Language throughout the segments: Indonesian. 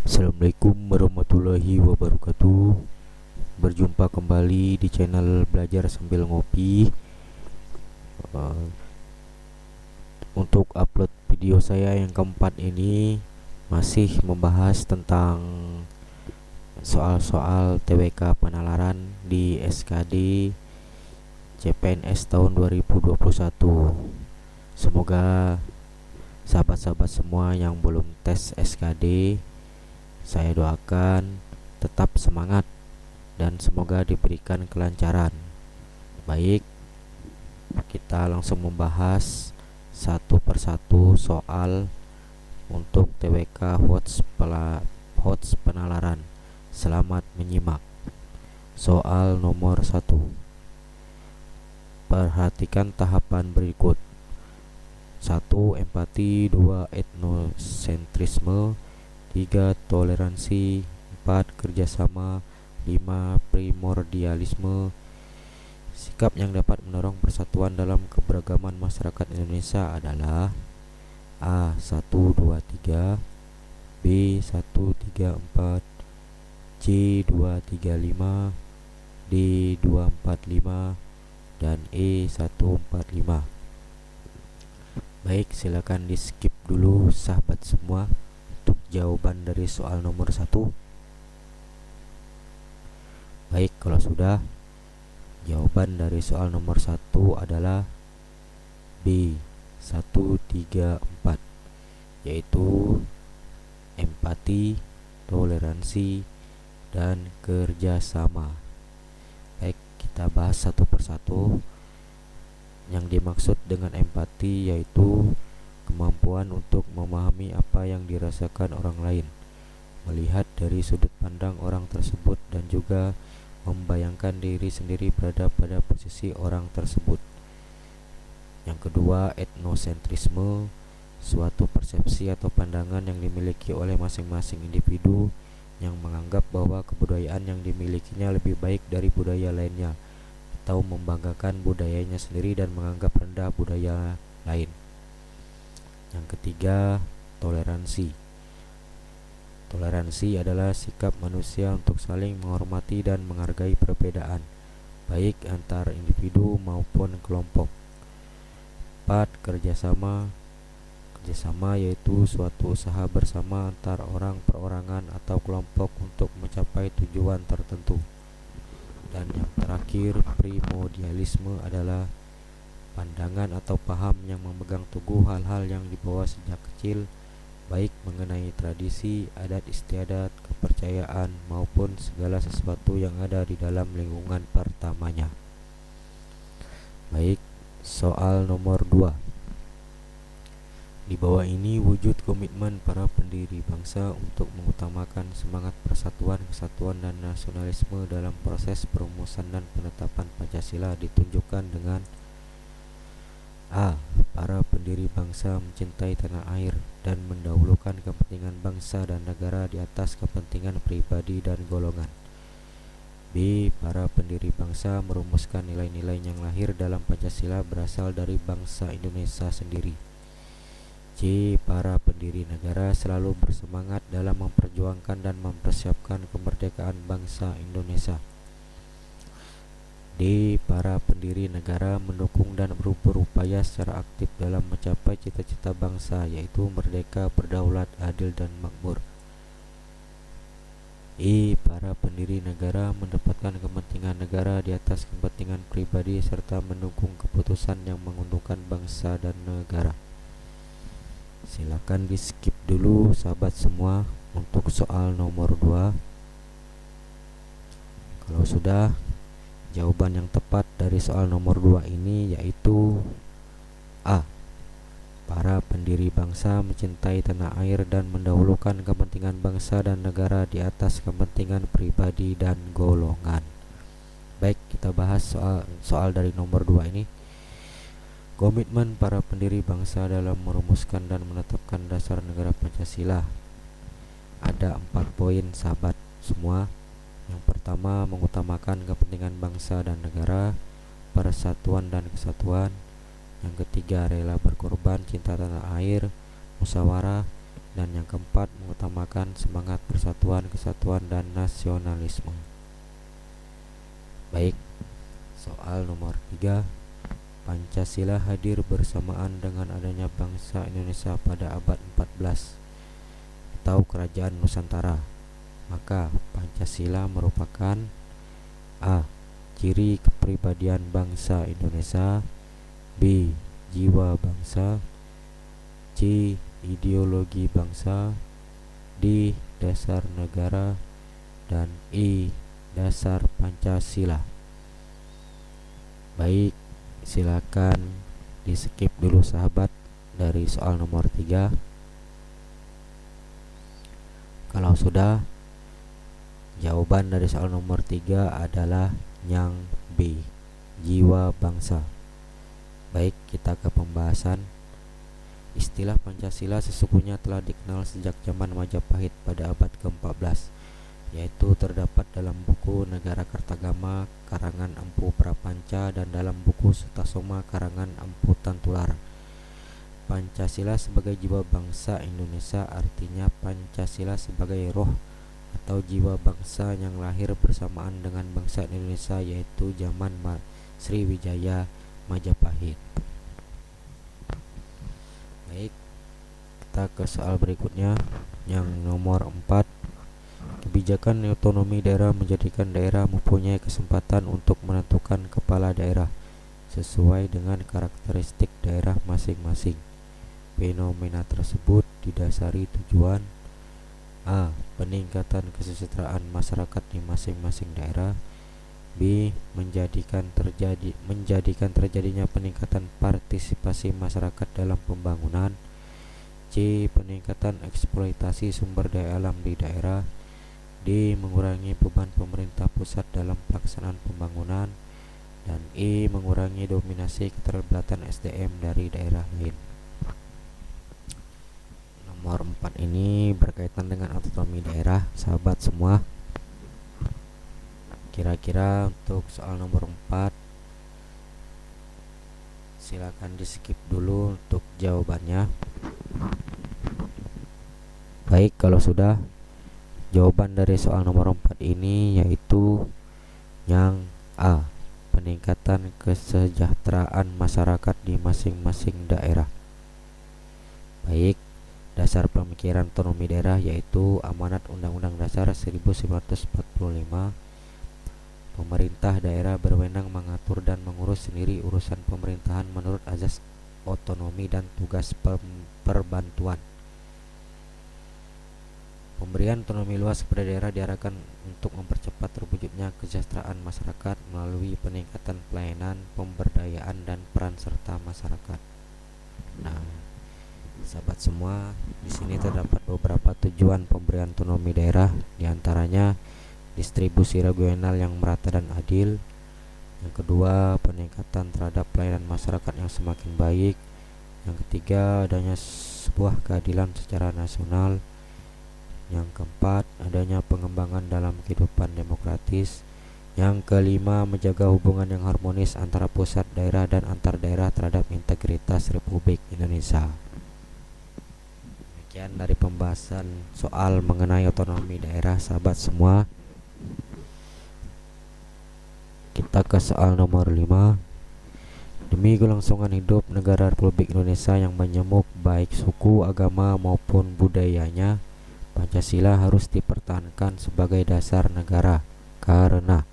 Assalamualaikum warahmatullahi wabarakatuh. Berjumpa kembali di channel Belajar Sambil Ngopi. Uh, Untuk upload video saya yang keempat ini masih membahas tentang soal-soal TWK penalaran di SKD CPNS tahun 2021. Semoga sahabat-sahabat semua yang belum tes SKD, saya doakan tetap semangat dan semoga diberikan kelancaran. Baik, kita langsung membahas satu persatu soal untuk TWK HOTS penalaran. Selamat menyimak. Soal nomor 1. Perhatikan tahapan berikut. 1. Empati. 2. Etnosentrisme. 3. Toleransi. 4. Kerjasama. 5. Primordialisme. Sikap yang dapat mendorong persatuan dalam keberagaman masyarakat Indonesia adalah A. 1, 2, 3, B. 1, 3, 4, C. 2, 3, 5, D. 2, 4, 5, dan E. 1, 4, 5. Baik, silakan di skip dulu sahabat semua untuk jawaban dari soal nomor 1. Baik, kalau sudah, jawaban dari soal nomor 1 adalah B. 1, 3, 4, yaitu empati, toleransi, dan kerjasama. Baik, kita bahas satu persatu. Yang dimaksud dengan empati yaitu kemampuan untuk memahami apa yang dirasakan orang lain, melihat dari sudut pandang orang tersebut, dan juga membayangkan diri sendiri berada pada posisi orang tersebut. Yang kedua, etnosentrisme, suatu persepsi atau pandangan yang dimiliki oleh masing-masing individu yang menganggap bahwa kebudayaan yang dimilikinya lebih baik dari budaya lainnya, atau membanggakan budayanya sendiri dan menganggap rendah budaya lain. Yang ketiga, toleransi. Toleransi adalah sikap manusia untuk saling menghormati dan menghargai perbedaan, baik antar individu maupun kelompok. 4. Kerjasama. Kerjasama yaitu suatu usaha bersama antar orang, perorangan, atau kelompok untuk mencapai tujuan tertentu. Dan yang terakhir, primordialisme adalah pandangan atau paham yang memegang teguh hal-hal yang dibawa sejak kecil, baik mengenai tradisi, adat istiadat, kepercayaan, maupun segala sesuatu yang ada di dalam lingkungan pertamanya. Baik, soal nomor 2. Di bawah ini wujud komitmen para pendiri bangsa untuk mengutamakan semangat persatuan, kesatuan, dan nasionalisme dalam proses perumusan dan penetapan Pancasila ditunjukkan dengan A. Para pendiri bangsa mencintai tanah air dan mendahulukan kepentingan bangsa dan negara di atas kepentingan pribadi dan golongan. B. Para pendiri bangsa merumuskan nilai-nilai yang lahir dalam Pancasila berasal dari bangsa Indonesia sendiri. C. Para pendiri negara selalu bersemangat dalam memperjuangkan dan mempersiapkan kemerdekaan bangsa Indonesia. D. Para pendiri negara mendukung dan berupaya secara aktif dalam mencapai cita-cita bangsa, yaitu merdeka, berdaulat, adil, dan makmur. E. Para pendiri negara mendapatkan kepentingan negara di atas kepentingan pribadi serta mendukung keputusan yang menguntungkan bangsa dan negara. Silakan di skip dulu sahabat semua untuk soal nomor 2. Kalau sudah, jawaban yang tepat dari soal nomor 2 ini yaitu A. Para pendiri bangsa mencintai tanah air dan mendahulukan kepentingan bangsa dan negara di atas kepentingan pribadi dan golongan. Baik, kita bahas soal dari nomor 2 ini. Komitmen para pendiri bangsa dalam merumuskan dan menetapkan dasar negara Pancasila. Ada 4 poin sahabat semua. Yang pertama, mengutamakan kepentingan bangsa dan negara, persatuan dan kesatuan. Yang ketiga, rela berkorban, cinta tanah air, musyawarah, Dan yang keempat, mengutamakan semangat persatuan, kesatuan, dan nasionalisme. Baik, soal nomor 3. Pancasila hadir bersamaan dengan adanya bangsa Indonesia pada abad 14 atau Kerajaan Nusantara. Maka Pancasila merupakan A. Ciri kepribadian bangsa Indonesia, B. Jiwa bangsa, C. Ideologi bangsa, D. Dasar negara, dan E. Dasar Pancasila. Baik, silakan di skip dulu sahabat dari soal nomor 3. Kalau sudah, jawaban dari soal nomor 3 adalah yang B, jiwa bangsa. Baik, kita ke pembahasan. Istilah Pancasila sesungguhnya telah dikenal sejak zaman Majapahit pada abad ke-14, yaitu terdapat dalam buku Negara Kartagama karangan Empu Prapanca dan dalam buku Sutasoma karangan Empu Tantular. Pancasila sebagai jiwa bangsa Indonesia artinya Pancasila sebagai roh atau jiwa bangsa yang lahir bersamaan dengan bangsa Indonesia, yaitu zaman Sriwijaya Majapahit. Baik, kita ke soal berikutnya yang nomor 4. Kebijakan otonomi daerah menjadikan daerah mempunyai kesempatan untuk menentukan kepala daerah sesuai dengan karakteristik daerah masing-masing. Fenomena tersebut didasari tujuan A. Peningkatan kesejahteraan masyarakat di masing-masing daerah, B. Menjadikan terjadinya peningkatan partisipasi masyarakat dalam pembangunan, C. Peningkatan eksploitasi sumber daya alam di daerah, D. Mengurangi beban pemerintah pusat dalam pelaksanaan pembangunan, dan E. Mengurangi dominasi keterlibatan SDM dari daerah lain. Nomor 4 ini berkaitan dengan otonomi daerah, sahabat semua. Kira-kira untuk soal nomor 4 silakan di skip dulu untuk jawabannya. Baik, kalau sudah, jawaban dari soal nomor 4 ini yaitu yang A. Peningkatan kesejahteraan masyarakat di masing-masing daerah. Baik, dasar pemikiran otonomi daerah yaitu amanat Undang-Undang Dasar 1945. Pemerintah daerah berwenang mengatur dan mengurus sendiri urusan pemerintahan menurut azas otonomi dan tugas perbantuan. Pemberian otonomi luas kepada daerah diarahkan untuk mempercepat terwujudnya kesejahteraan masyarakat melalui peningkatan pelayanan, pemberdayaan, dan peran serta masyarakat. Nah, sahabat semua, di sini terdapat beberapa tujuan pemberian otonomi daerah, diantaranya distribusi regional yang merata dan adil. Yang kedua, peningkatan terhadap pelayanan masyarakat yang semakin baik. Yang ketiga, adanya sebuah keadilan secara nasional. Yang keempat, adanya pengembangan dalam kehidupan demokratis. Yang kelima, menjaga hubungan yang harmonis antara pusat daerah dan antar daerah terhadap integritas Republik Indonesia. Demikian dari pembahasan soal mengenai otonomi daerah, sahabat semua. Kita ke soal nomor 5. Demi kelangsungan hidup negara Republik Indonesia yang majemuk baik suku, agama maupun budayanya, Pancasila harus dipertahankan sebagai dasar negara karena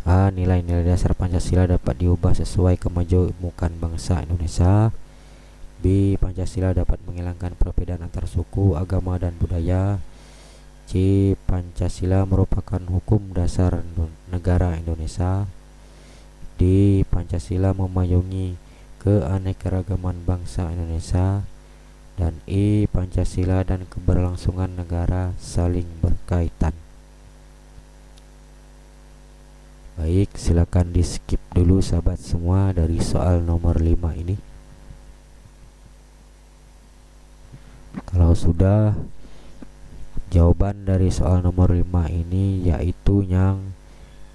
A. Nilai-nilai dasar Pancasila dapat diubah sesuai kemajemukan bangsa Indonesia. B. Pancasila dapat menghilangkan perbedaan antar suku, agama, dan budaya. C. Pancasila merupakan hukum dasar negara Indonesia. D. Pancasila memayungi keanekaragaman bangsa Indonesia. Dan E. Pancasila dan keberlangsungan negara saling berkaitan. Baik, silakan di skip dulu sahabat semua dari soal nomor 5 ini. Kalau sudah, jawaban dari soal nomor 5 ini yaitu yang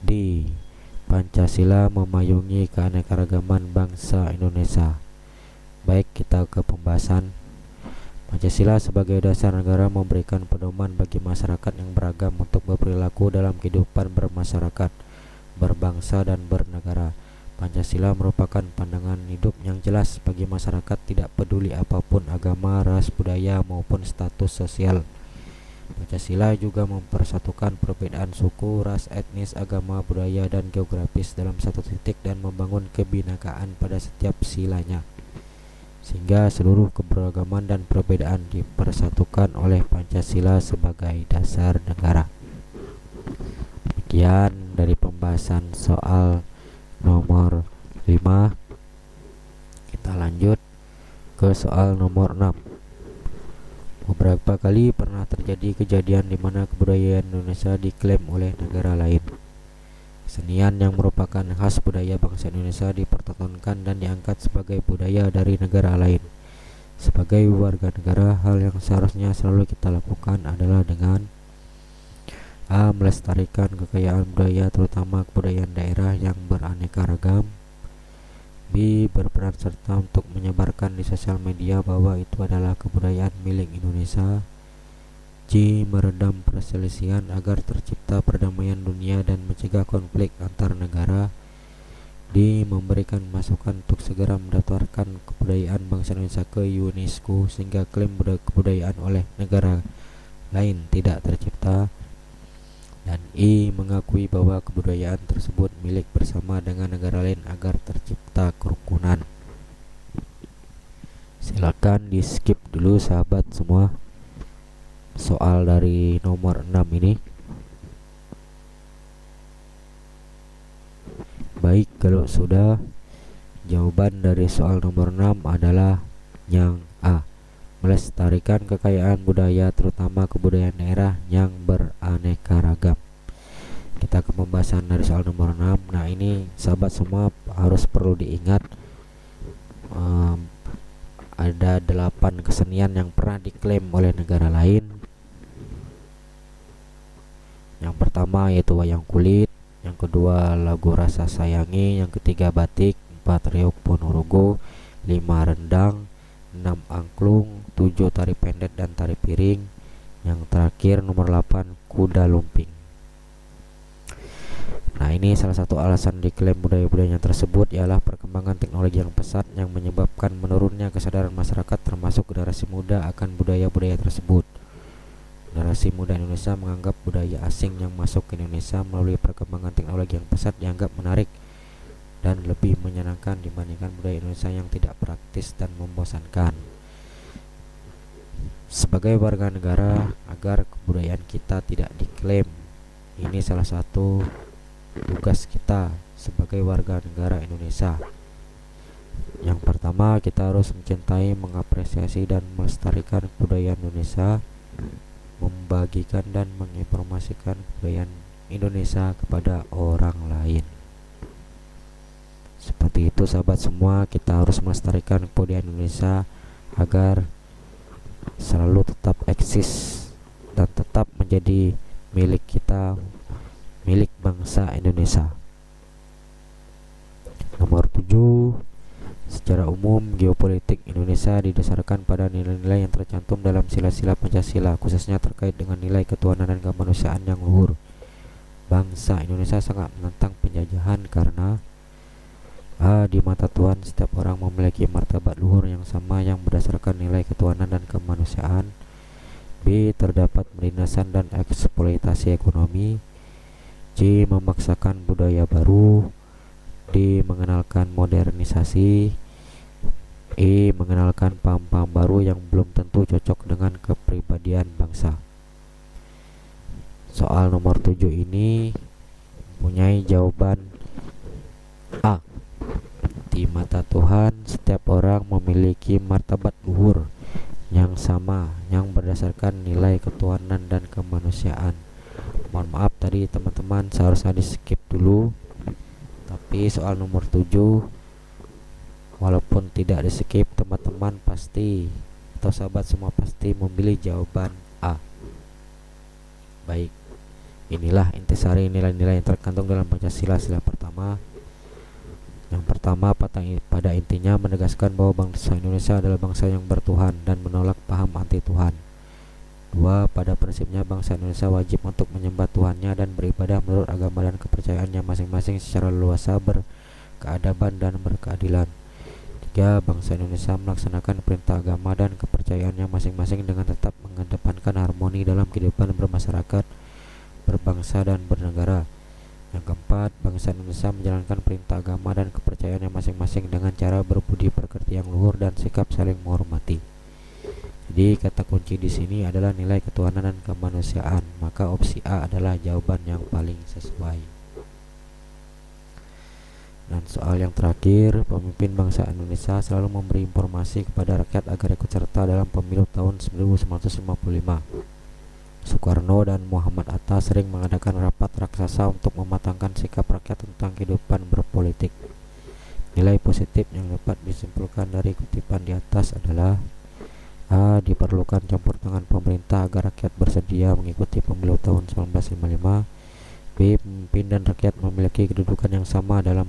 D. Pancasila memayungi keanekaragaman bangsa Indonesia. Baik, kita ke pembahasan. Pancasila sebagai dasar negara memberikan pedoman bagi masyarakat yang beragam untuk berperilaku dalam kehidupan bermasyarakat, berbangsa dan bernegara. Pancasila merupakan pandangan hidup yang jelas bagi masyarakat tidak peduli apapun agama, ras, budaya maupun status sosial. Pancasila juga mempersatukan perbedaan suku, ras, etnis, agama, budaya, dan geografis dalam satu titik dan membangun kebinekaan pada setiap silanya, sehingga seluruh keberagaman dan perbedaan dipersatukan oleh Pancasila sebagai dasar negara. Demikian dari pembahasan soal nomor 5. Kita lanjut ke soal nomor 6. Beberapa kali pernah terjadi kejadian di mana kebudayaan Indonesia diklaim oleh negara lain. Kesenian yang merupakan khas budaya bangsa Indonesia dipertontonkan dan diangkat sebagai budaya dari negara lain. Sebagai warga negara, hal yang seharusnya selalu kita lakukan adalah dengan A. Melestarikan kekayaan budaya terutama kebudayaan daerah yang beraneka ragam. B. Berperan serta untuk menyebarkan di sosial media bahwa itu adalah kebudayaan milik Indonesia. C. Meredam perselisihan agar tercipta perdamaian dunia dan mencegah konflik antar negara. D. Memberikan masukan untuk segera mendaftarkan kebudayaan bangsa Indonesia ke UNESCO sehingga klaim kebudayaan oleh negara lain tidak tercipta. Dan E. Mengakui bahwa kebudayaan tersebut milik bersama dengan negara lain agar tercipta kerukunan. Silakan di skip dulu sahabat semua soal dari nomor 6 ini. Baik, kalau sudah, jawaban dari soal nomor 6 adalah yang A. Melestarikan kekayaan budaya terutama kebudayaan daerah yang beraneka ragam. Kita ke pembahasan dari soal nomor 6. Nah, ini sahabat semua harus perlu diingat, ada 8 kesenian yang pernah diklaim oleh negara lain. Yang pertama yaitu wayang kulit, yang kedua lagu rasa sayangi, yang ketiga batik, 4 reog ponorogo, 5 rendang, 6 angklung, 7 tari pendek dan tari piring, yang terakhir nomor 8 kuda lumping. Nah, ini salah satu alasan diklaim budaya-budayanya tersebut ialah perkembangan teknologi yang pesat yang menyebabkan menurunnya kesadaran masyarakat termasuk generasi muda akan budaya-budaya tersebut. Generasi muda Indonesia menganggap budaya asing yang masuk ke Indonesia melalui perkembangan teknologi yang pesat dianggap menarik dan lebih menyenangkan dibandingkan budaya Indonesia yang tidak praktis dan membosankan. Sebagai warga negara, agar kebudayaan kita tidak diklaim, ini salah satu tugas kita sebagai warga negara Indonesia. Yang pertama, kita harus mencintai, mengapresiasi dan melestarikan kebudayaan Indonesia, membagikan dan menginformasikan kebudayaan Indonesia kepada orang lain. Seperti itu sahabat semua, kita harus melestarikan kebudayaan Indonesia agar selalu tetap eksis dan tetap menjadi milik kita, milik bangsa Indonesia. Nomor 7. Secara umum, geopolitik Indonesia didasarkan pada nilai-nilai yang tercantum dalam sila-sila Pancasila, khususnya terkait dengan nilai ketuhanan dan kemanusiaan yang luhur. Bangsa Indonesia sangat menentang penjajahan karena A. Di mata Tuhan, setiap orang memiliki martabat luhur yang sama yang berdasarkan nilai ketuhanan dan kemanusiaan. B. Terdapat penindasan dan eksploitasi ekonomi. C. Memaksakan budaya baru. D. Mengenalkan modernisasi. E. Mengenalkan paham-paham baru yang belum tentu cocok dengan kepribadian bangsa. Soal nomor 7 ini mempunyai jawaban A. Di mata Tuhan, setiap orang memiliki martabat luhur yang sama yang berdasarkan nilai ketuhanan dan kemanusiaan. Mohon maaf tadi teman-teman seharusnya di skip dulu. Tapi soal nomor 7 walaupun tidak di skip, teman-teman pasti atau sahabat semua pasti memilih jawaban A. Baik, inilah intisari nilai-nilai yang terkandung dalam Pancasila sila pertama. Yang pertama, pada intinya menegaskan bahwa bangsa Indonesia adalah bangsa yang bertuhan dan menolak paham anti Tuhan. 2. Pada prinsipnya bangsa Indonesia wajib untuk menyembah Tuhannya dan beribadah menurut agama dan kepercayaannya masing-masing secara leluasa, berkeadaban dan berkeadilan. 3. Bangsa Indonesia melaksanakan perintah agama dan kepercayaannya masing-masing dengan tetap mengedepankan harmoni dalam kehidupan bermasyarakat, berbangsa dan bernegara. Yang keempat, bangsa Indonesia menjalankan perintah agama dan kepercayaannya masing-masing dengan cara berbudi pekerti yang luhur dan sikap saling menghormati. Jadi kata kunci di sini adalah nilai ketuhanan dan kemanusiaan. Maka opsi A adalah jawaban yang paling sesuai. Dan soal yang terakhir, pemimpin bangsa Indonesia selalu memberi informasi kepada rakyat agar ikut serta dalam pemilu tahun 1955. Soekarno dan Muhammad Hatta sering mengadakan rapat raksasa untuk mematangkan sikap rakyat tentang kehidupan berpolitik. Nilai positif yang dapat disimpulkan dari kutipan di atas adalah: A. Diperlukan campur tangan pemerintah agar rakyat bersedia mengikuti pemilu tahun 1955. B. Pemimpin dan rakyat memiliki kedudukan yang sama dalam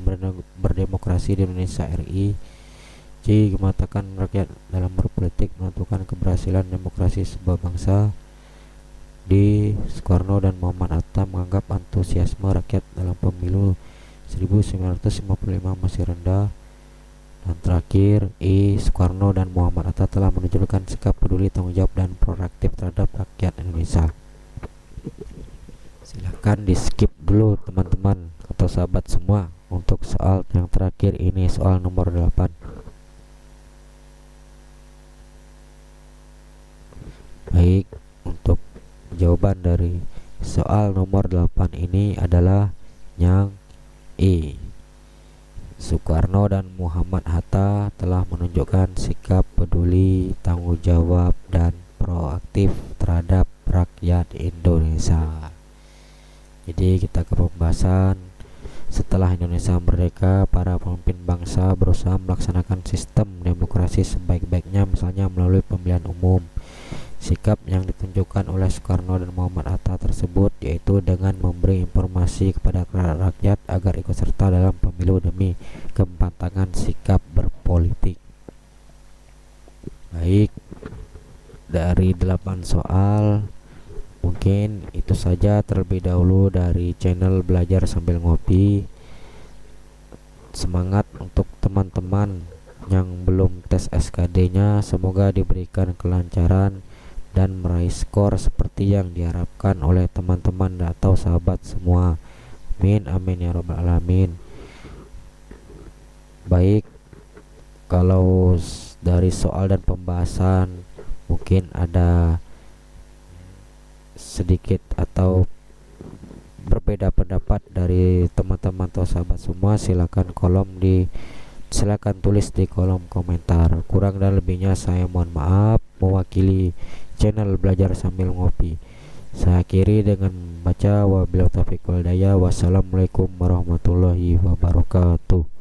berdemokrasi di Indonesia RI. C. Mengatakan rakyat dalam berpolitik menentukan keberhasilan demokrasi sebuah bangsa. D. Soekarno dan Muhammad Hatta menganggap antusiasme rakyat dalam pemilu 1955 masih rendah. Dan terakhir, Soekarno dan Muhammad Hatta telah menunjukkan sikap peduli, tanggung jawab, dan proaktif terhadap rakyat Indonesia. Silahkan di skip dulu teman-teman atau sahabat semua untuk soal yang terakhir ini, soal nomor 8. Baik, untuk jawaban dari soal nomor 8 ini adalah yang E. Soekarno dan Muhammad Hatta telah menunjukkan sikap peduli, tanggung jawab, dan proaktif terhadap rakyat Indonesia. Jadi kita ke pembahasan. Setelah Indonesia merdeka, para pemimpin bangsa berusaha melaksanakan sistem demokrasi sebaik-baiknya, misalnya melalui pemilihan umum. Sikap yang ditunjukkan oleh Soekarno dan Muhammad Hatta tersebut yaitu dengan memberi informasi kepada rakyat agar ikut serta dalam pemilu demi kematangan sikap berpolitik. Baik, dari 8 soal mungkin itu saja terlebih dahulu dari channel Belajar Sambil Ngopi. Semangat untuk teman-teman yang belum tes SKD-nya, semoga diberikan kelancaran dan meraih skor seperti yang diharapkan oleh teman-teman atau sahabat semua. Amin, amin ya robbal alamin. Baik, kalau dari soal dan pembahasan mungkin ada sedikit atau berbeda pendapat dari teman-teman atau sahabat semua, silakan tulis di kolom komentar. Kurang dan lebihnya saya mohon maaf. Mewakili channel Belajar Sambil Ngopi, saya akhiri dengan membaca wabillahi taufiq wal hidayah. Wassalamualaikum warahmatullahi wabarakatuh.